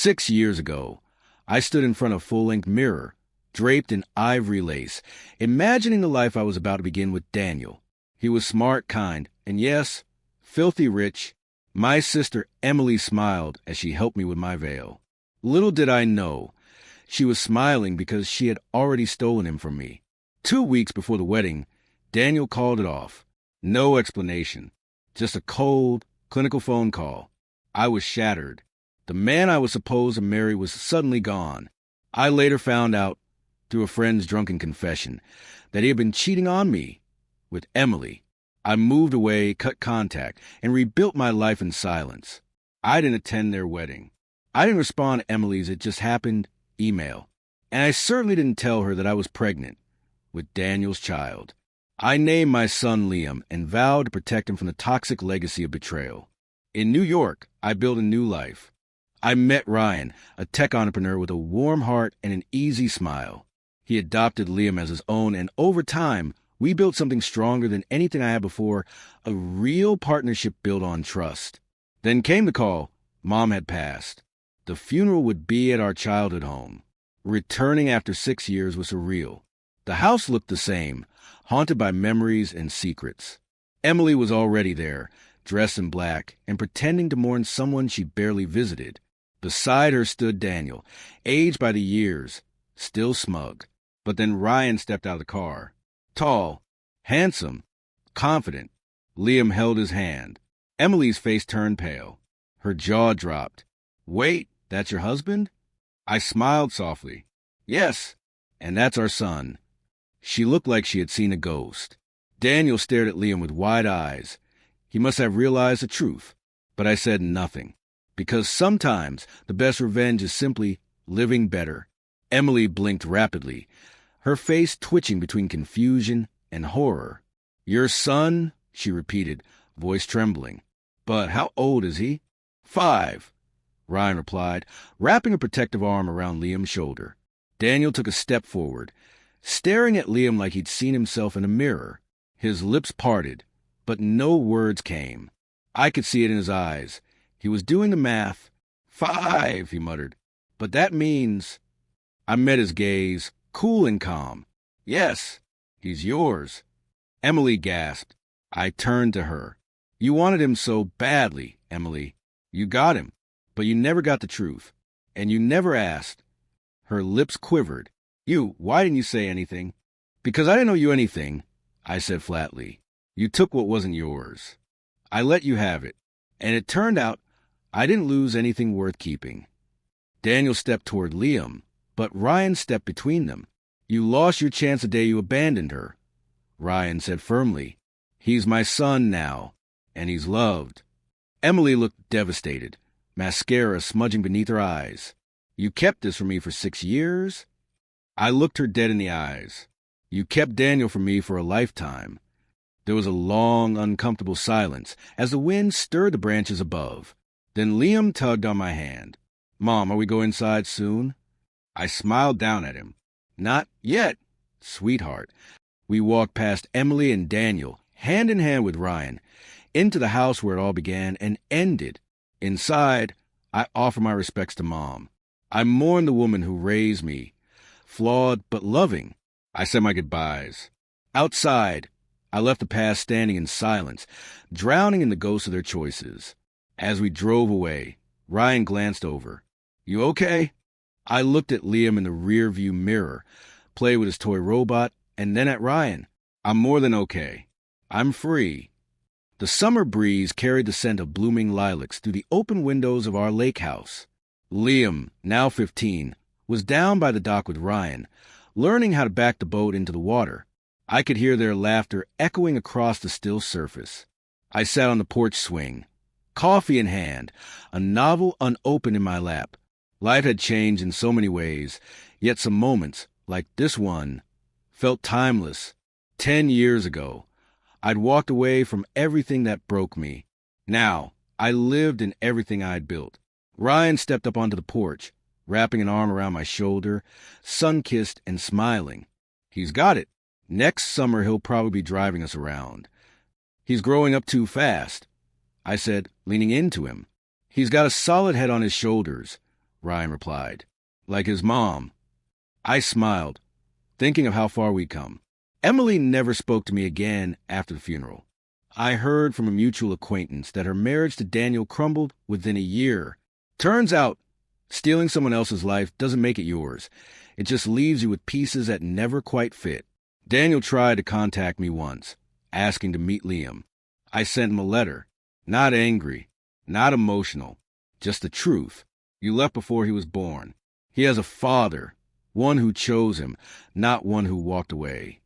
6 years ago, I stood in front of a full-length mirror, draped in ivory lace, imagining the life I was about to begin with Daniel. He was smart, kind, and yes, filthy rich. My sister Emily smiled as she helped me with my veil. Little did I know, she was smiling because she had already stolen him from me. 2 weeks before the wedding, Daniel called it off. No explanation, just a cold, clinical phone call. I was shattered. The man I was supposed to marry was suddenly gone. I later found out, through a friend's drunken confession, that he had been cheating on me with Emily. I moved away, cut contact, and rebuilt my life in silence. I didn't attend their wedding. I didn't respond to Emily's "it just happened" email. And I certainly didn't tell her that I was pregnant with Daniel's child. I named my son Liam and vowed to protect him from the toxic legacy of betrayal. In New York, I built a new life. I met Ryan, a tech entrepreneur with a warm heart and an easy smile. He adopted Liam as his own, and over time, we built something stronger than anything I had before, a real partnership built on trust. Then came the call. Mom had passed. The funeral would be at our childhood home. Returning after 6 years was surreal. The house looked the same, haunted by memories and secrets. Emily was already there, dressed in black, and pretending to mourn someone she barely visited. Beside her stood Daniel, aged by the years, still smug. But then Ryan stepped out of the car. Tall, handsome, confident. Liam held his hand. Emily's face turned pale. Her jaw dropped. "Wait, that's your husband?" I smiled softly. "Yes, and that's our son." She looked like she had seen a ghost. Daniel stared at Liam with wide eyes. He must have realized the truth, but I said nothing. Because sometimes the best revenge is simply living better. Emily blinked rapidly, her face twitching between confusion and horror. "Your son?" she repeated, voice trembling. "But how old is he?" "5," Ryan replied, wrapping a protective arm around Liam's shoulder. Daniel took a step forward, staring at Liam like he'd seen himself in a mirror. His lips parted, but no words came. I could see it in his eyes. He was doing the math. "5," he muttered. "But that means—" I met his gaze, cool and calm. "Yes, he's yours." Emily gasped. I turned to her. "You wanted him so badly, Emily. You got him, but you never got the truth. And you never asked." Her lips quivered. Why didn't you say anything?" "Because I didn't owe you anything," I said flatly. "You took what wasn't yours. I let you have it. And it turned out I didn't lose anything worth keeping." Daniel stepped toward Liam, but Ryan stepped between them. "You lost your chance the day you abandoned her," Ryan said firmly. "He's my son now, and he's loved." Emily looked devastated, mascara smudging beneath her eyes. "You kept this from me for 6 years?" I looked her dead in the eyes. "You kept Daniel from me for a lifetime." There was a long, uncomfortable silence as the wind stirred the branches above. Then Liam tugged on my hand. "Mom, are we going inside soon?" I smiled down at him. "Not yet, sweetheart." We walked past Emily and Daniel, hand in hand with Ryan, into the house where it all began and ended. Inside, I offered my respects to Mom. I mourned the woman who raised me. Flawed but loving. I said my goodbyes. Outside, I left the past standing in silence, drowning in the ghosts of their choices. As we drove away, Ryan glanced over. "You okay?" I looked at Liam in the rear-view mirror, played with his toy robot, and then at Ryan. "I'm more than okay. I'm free." The summer breeze carried the scent of blooming lilacs through the open windows of our lake house. Liam, now 15, was down by the dock with Ryan, learning how to back the boat into the water. I could hear their laughter echoing across the still surface. I sat on the porch swing, coffee in hand, a novel unopened in my lap. Life had changed in so many ways, yet some moments, like this one, felt timeless. 10 years ago, I'd walked away from everything that broke me. Now, I lived in everything I'd built. Ryan stepped up onto the porch, wrapping an arm around my shoulder, sun-kissed and smiling. "He's got it. Next summer he'll probably be driving us around." "He's growing up too fast," I said, leaning into him. "He's got a solid head on his shoulders," Ryan replied. Like his mom. I smiled, thinking of how far we'd come. Emily never spoke to me again after the funeral. I heard from a mutual acquaintance that her marriage to Daniel crumbled within a year. Turns out, stealing someone else's life doesn't make it yours. It just leaves you with pieces that never quite fit. Daniel tried to contact me once, asking to meet Liam. I sent him a letter. Not angry, not emotional, just the truth. You left before he was born. He has a father, one who chose him, not one who walked away.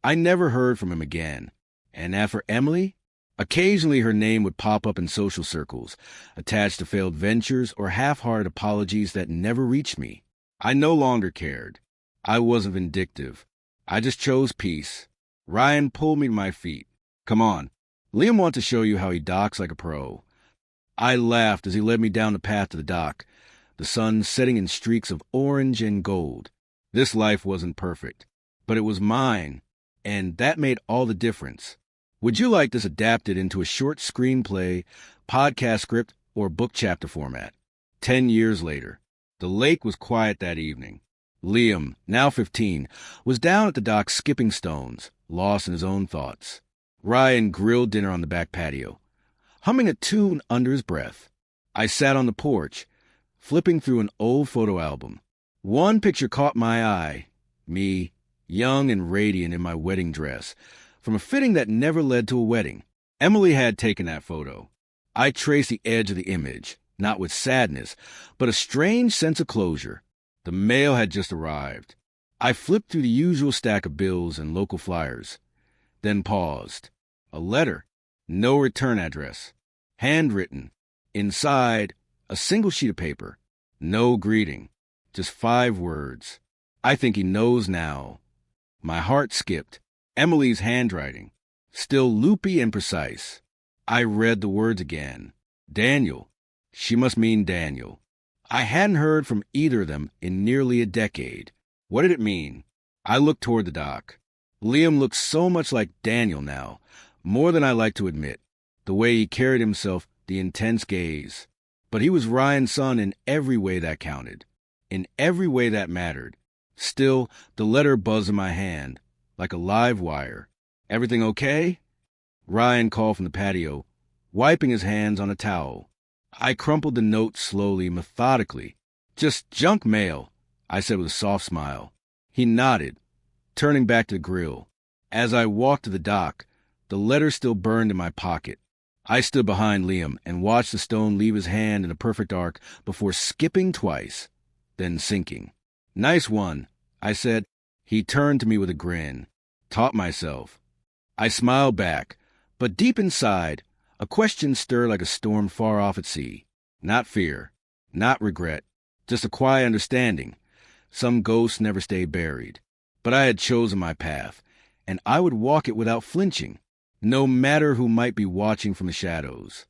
I never heard from him again. And as for Emily, occasionally her name would pop up in social circles, attached to failed ventures or half-hearted apologies that never reached me. I no longer cared. I wasn't vindictive. I just chose peace. Ryan pulled me to my feet. Come on. Liam wants to show you how he docks like a pro. I laughed as he led me down the path to the dock, the sun setting in streaks of orange and gold. This life wasn't perfect, but it was mine, and that made all the difference. Would you like this adapted into a short screenplay, podcast script, or book chapter format? 10 years later, the lake was quiet that evening. Liam, now 15, was down at the dock skipping stones, lost in his own thoughts. Ryan grilled dinner on the back patio, humming a tune under his breath. I sat on the porch, flipping through an old photo album. One picture caught my eye, me, young and radiant in my wedding dress, from a fitting that never led to a wedding. Emily had taken that photo. I traced the edge of the image, not with sadness, but a strange sense of closure. The mail had just arrived. I flipped through the usual stack of bills and local flyers, then paused. A letter, no return address, handwritten. Inside, a single sheet of paper, no greeting, just 5 words. I think he knows now. My heart skipped. Emily's handwriting, still loopy and precise. I read the words again. Daniel. She must mean Daniel. I hadn't heard from either of them in nearly a decade. What did it mean? I looked toward the dock. Liam looked so much like Daniel now, more than I like to admit. The way he carried himself, the intense gaze. But he was Ryan's son in every way that counted, in every way that mattered. Still, the letter buzzed in my hand, like a live wire. Everything okay? Ryan called from the patio, wiping his hands on a towel. I crumpled the note slowly, methodically. Just junk mail, I said with a soft smile. He nodded, turning back to the grill. As I walked to the dock, the letter still burned in my pocket. I stood behind Liam and watched the stone leave his hand in a perfect arc before skipping twice, then sinking. Nice one, I said. He turned to me with a grin. Taught myself. I smiled back, but deep inside, a question stirred like a storm far off at sea. Not fear, not regret, just a quiet understanding. Some ghosts never stay buried. But I had chosen my path, and I would walk it without flinching, no matter who might be watching from the shadows.